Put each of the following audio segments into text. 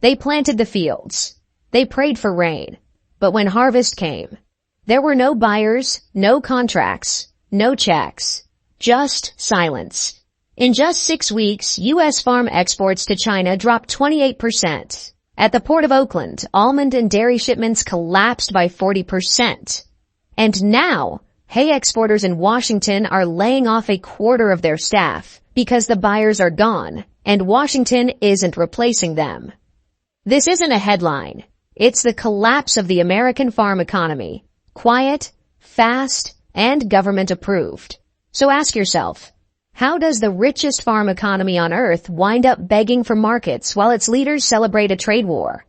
They planted the fields. They prayed for rain. But when harvest came, there were no buyers, no contracts, no checks, just silence. In just 6 weeks, U.S. farm exports to China dropped 28%. At the port of Oakland, almond and dairy shipments collapsed by 40%. And now, hay exporters in Washington are laying off a quarter of their staff because the buyers are gone and Washington isn't replacing them. This isn't a headline. It's the collapse of the American farm economy. Quiet, fast, and government approved. So ask yourself, how does the richest farm economy on earth wind up begging for markets while its leaders celebrate a trade war?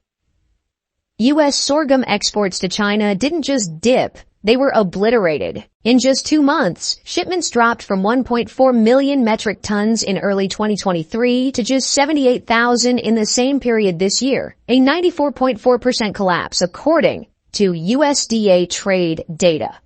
U.S. sorghum exports to China didn't just dip, they were obliterated. In just 2 months, shipments dropped from 1.4 million metric tons in early 2023 to just 78,000 in the same period this year, a 94.4% collapse according to USDA trade data.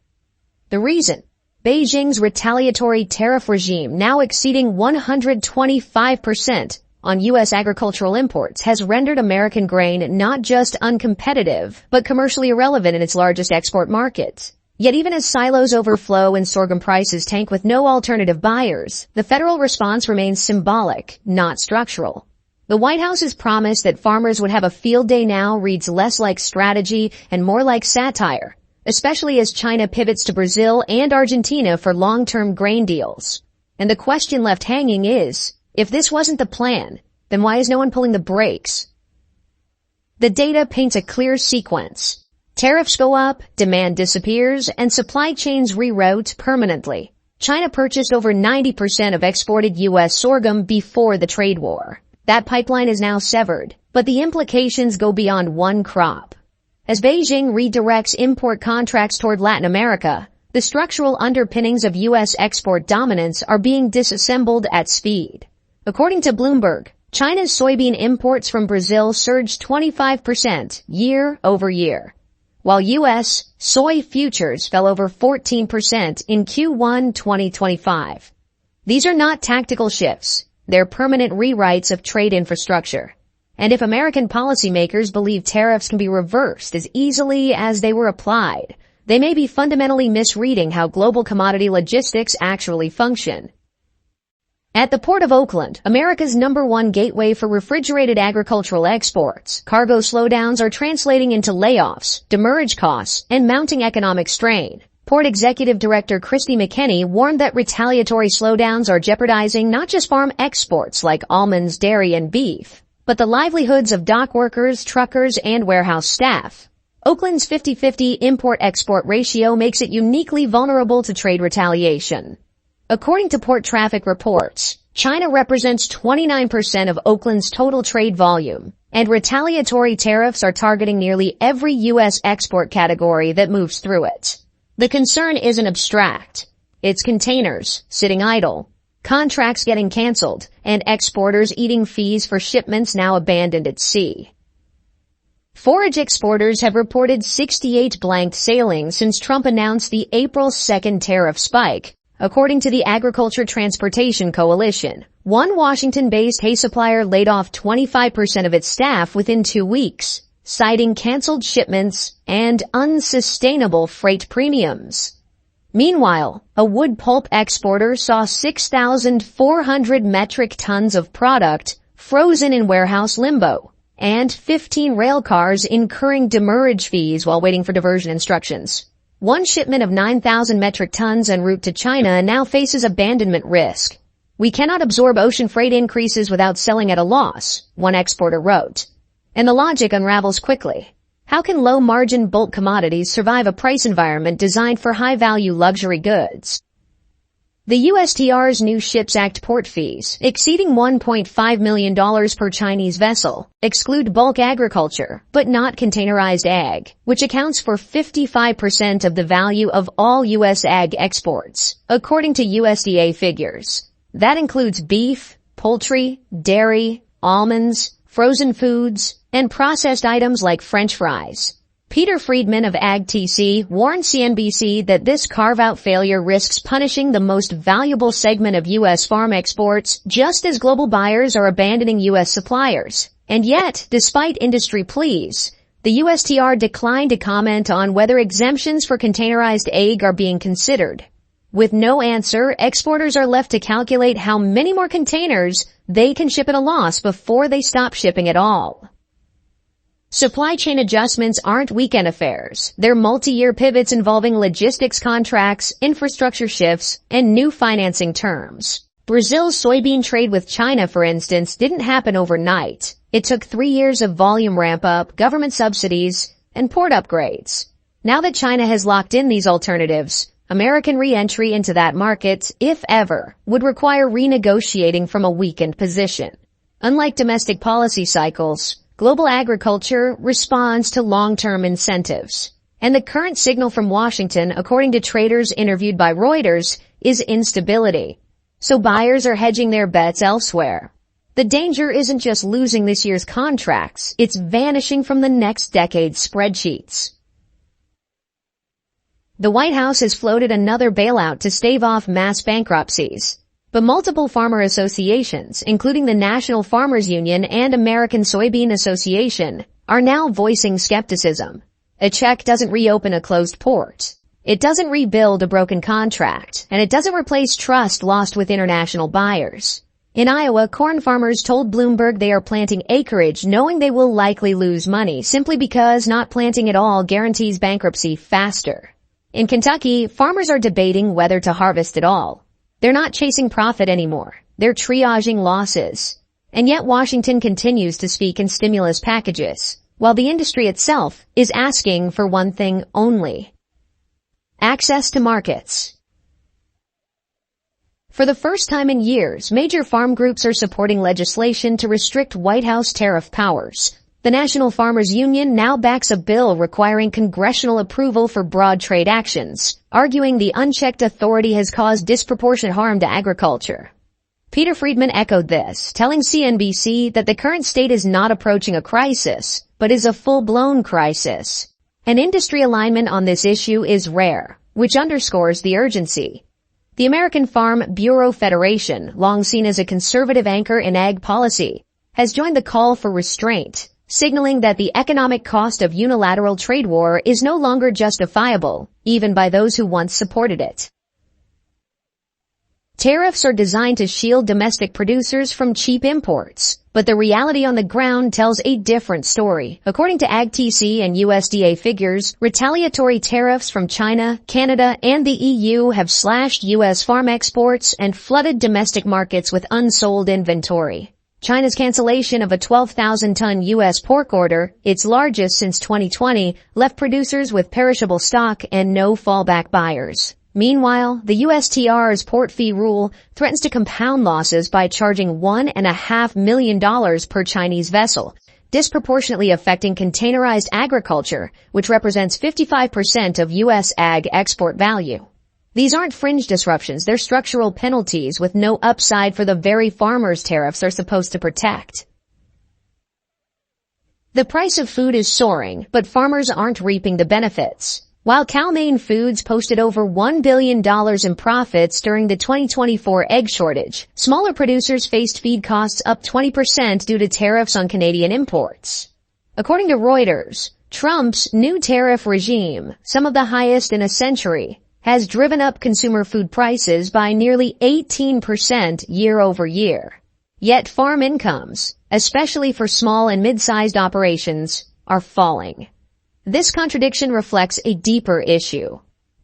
The reason? Beijing's retaliatory tariff regime, now exceeding 125% on U.S. agricultural imports, has rendered American grain not just uncompetitive, but commercially irrelevant in its largest export market. Yet even as silos overflow and sorghum prices tank with no alternative buyers, the federal response remains symbolic, not structural. The White House's promise that farmers would have a field day now reads less like strategy and more like satire, especially as China pivots to Brazil and Argentina for long-term grain deals. And the question left hanging is, if this wasn't the plan, then why is no one pulling the brakes? The data paints a clear sequence. Tariffs go up, demand disappears, and supply chains reroute permanently. China purchased over 90% of exported U.S. sorghum before the trade war. That pipeline is now severed, but the implications go beyond one crop. As Beijing redirects import contracts toward Latin America, the structural underpinnings of U.S. export dominance are being disassembled at speed. According to Bloomberg, China's soybean imports from Brazil surged 25% year over year, while U.S. soy futures fell over 14% in Q1 2025. These are not tactical shifts. They're permanent rewrites of trade infrastructure. And if American policymakers believe tariffs can be reversed as easily as they were applied, they may be fundamentally misreading how global commodity logistics actually function. At the port of Oakland, America's #1 gateway for refrigerated agricultural exports, cargo slowdowns are translating into layoffs, demurrage costs, and mounting economic strain. Port Executive Director Christy McKinney warned that retaliatory slowdowns are jeopardizing not just farm exports like almonds, dairy, and beef, but the livelihoods of dock workers, truckers, and warehouse staff. Oakland's 50-50 import-export ratio makes it uniquely vulnerable to trade retaliation. According to port traffic reports, China represents 29% of Oakland's total trade volume, and retaliatory tariffs are targeting nearly every U.S. export category that moves through it. The concern isn't abstract. It's containers sitting idle, contracts getting canceled, and exporters eating fees for shipments now abandoned at sea. Forage exporters have reported 68 blanked sailings since Trump announced the April 2nd tariff spike, according to the Agriculture Transportation Coalition. One Washington-based hay supplier laid off 25% of its staff within 2 weeks, citing canceled shipments and unsustainable freight premiums. Meanwhile, a wood pulp exporter saw 6,400 metric tons of product frozen in warehouse limbo, and 15 rail cars incurring demurrage fees while waiting for diversion instructions. One shipment of 9,000 metric tons en route to China now faces abandonment risk. "We cannot absorb ocean freight increases without selling at a loss," one exporter wrote. And the logic unravels quickly. How can low-margin bulk commodities survive a price environment designed for high-value luxury goods? The USTR's new Ships Act port fees, exceeding $1.5 million per Chinese vessel, exclude bulk agriculture, but not containerized ag, which accounts for 55% of the value of all U.S. ag exports, according to USDA figures. That includes beef, poultry, dairy, almonds, frozen foods, and processed items like French fries. Peter Friedman of AgTC warned CNBC that this carve-out failure risks punishing the most valuable segment of U.S. farm exports just as global buyers are abandoning U.S. suppliers. And yet, despite industry pleas, the USTR declined to comment on whether exemptions for containerized egg are being considered. With no answer, exporters are left to calculate how many more containers they can ship at a loss before they stop shipping at all. Supply chain adjustments aren't weekend affairs. They're multi-year pivots involving logistics contracts, infrastructure shifts, and new financing terms. Brazil's soybean trade with China, for instance, didn't happen overnight. It took 3 years of volume ramp-up, government subsidies, and port upgrades. Now that China has locked in these alternatives, American re-entry into that market, if ever, would require renegotiating from a weakened position. Unlike domestic policy cycles, global agriculture responds to long-term incentives. And the current signal from Washington, according to traders interviewed by Reuters, is instability. So buyers are hedging their bets elsewhere. The danger isn't just losing this year's contracts, it's vanishing from the next decade's spreadsheets. The White House has floated another bailout to stave off mass bankruptcies. But multiple farmer associations, including the National Farmers Union and American Soybean Association, are now voicing skepticism. A check doesn't reopen a closed port. It doesn't rebuild a broken contract, and it doesn't replace trust lost with international buyers. In Iowa, corn farmers told Bloomberg they are planting acreage knowing they will likely lose money simply because not planting at all guarantees bankruptcy faster. In Kentucky, farmers are debating whether to harvest at all. They're not chasing profit anymore. They're triaging losses. And yet Washington continues to speak in stimulus packages, while the industry itself is asking for one thing only: access to markets. For the first time in years, major farm groups are supporting legislation to restrict White House tariff powers. The National Farmers Union now backs a bill requiring congressional approval for broad trade actions, arguing the unchecked authority has caused disproportionate harm to agriculture. Peter Friedman echoed this, telling CNBC that the current state is not approaching a crisis, but is a full-blown crisis. An industry alignment on this issue is rare, which underscores the urgency. The American Farm Bureau Federation, long seen as a conservative anchor in ag policy, has joined the call for restraint, signaling that the economic cost of unilateral trade war is no longer justifiable, even by those who once supported it. Tariffs are designed to shield domestic producers from cheap imports, but the reality on the ground tells a different story. According to AgTC and USDA figures, retaliatory tariffs from China, Canada, and the EU have slashed U.S. farm exports and flooded domestic markets with unsold inventory. China's cancellation of a 12,000-ton U.S. pork order, its largest since 2020, left producers with perishable stock and no fallback buyers. Meanwhile, the USTR's port fee rule threatens to compound losses by charging $1.5 million per Chinese vessel, disproportionately affecting containerized agriculture, which represents 55% of U.S. ag export value. These aren't fringe disruptions, they're structural penalties with no upside for the very farmers tariffs are supposed to protect. The price of food is soaring, but farmers aren't reaping the benefits. While Cal-Maine Foods posted over $1 billion in profits during the 2024 egg shortage, smaller producers faced feed costs up 20% due to tariffs on Canadian imports. According to Reuters, Trump's new tariff regime, some of the highest in a century, has driven up consumer food prices by nearly 18% year over year. Yet farm incomes, especially for small and mid-sized operations, are falling. This contradiction reflects a deeper issue.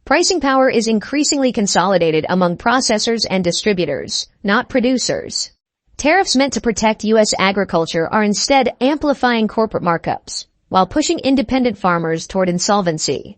Pricing power is increasingly consolidated among processors and distributors, not producers. Tariffs meant to protect U.S. agriculture are instead amplifying corporate markups, while pushing independent farmers toward insolvency.